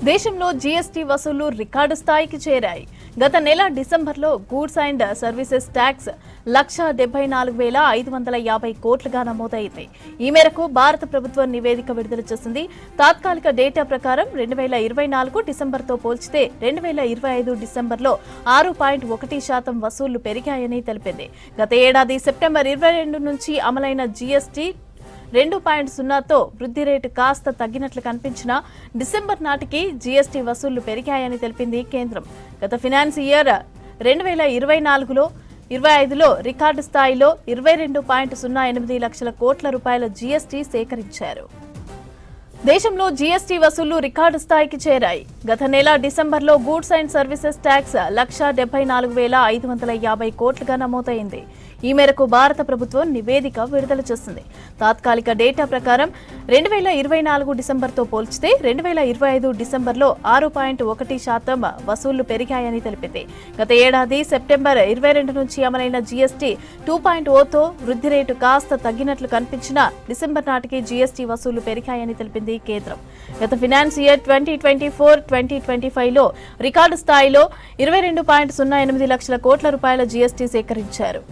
దేశంలో జీఎస్టీ వసూళ్లు రికార్డు స్థాయికి చేరాయి. గత నెల డిసెంబర్లో గూడ్స్ అండ్ సర్వీసెస్ ట్యాక్స్ 1,74,550 కోట్లుగా నమోదైంది. ఈ మేరకు భారత ప్రభుత్వం నివేదిక విడుదల చేసింది. తాత్కాలిక డేటా ప్రకారం 2024 డిసెంబర్తో పోల్చితే 2025 డిసెంబర్లో 6.1% వసూళ్లు పెరిగాయని తెలిపింది. గత ఏడాది సెప్టెంబర్ 22 నుంచి అమలైన జీఎస్టీ 2.0తో వృద్ధి రేటు కాస్త తగ్గినట్లు కనిపించినా డిసెంబర్ నాటికి జీఎస్టీ వసూళ్లు పెరిగాయని తెలిపింది కేంద్రం. గత ఫైనాన్స్ ఇయర్ 2024-25లో రికార్డు స్థాయిలో 22.08 లక్షల కోట్ల రూపాయల జీఎస్టీ సేకరించారు. దేశంలో జీఎస్టీ వసూళ్లు రికార్డు స్థాయికి చేరాయి. గత నెల డిసెంబర్లో గూడ్స్ అండ్ సర్వీసెస్ ట్యాక్స్ 1,74,550 కోట్లుగా నమోదైంది. ఈ మేరకు భారత ప్రభుత్వం నివేదిక విడుదల చేసింది. తాత్కాలిక డేటా ప్రకారం 2024 డిసెంబర్తో పోల్చితే 2025 డిసెంబర్లో 6.1% వసూళ్లు పెరిగాయని తెలిపింది. గత ఏడాది సెప్టెంబర్ 22 నుంచి అమలైన జీఎస్టీ 2.0తో వృద్ధి రేటు కాస్త తగ్గినట్లు కనిపించినా డిసెంబర్ నాటికి జీఎస్టీ వసూళ్లు పెరిగాయని తెలిపింది కేంద్రం. గత ఫైనాన్స్ ఇయర్ 2024-2025లో రికార్డు స్థాయిలో 22.08 లక్షల కోట్ల రూపాయల జీఎస్టీ సేకరించారు.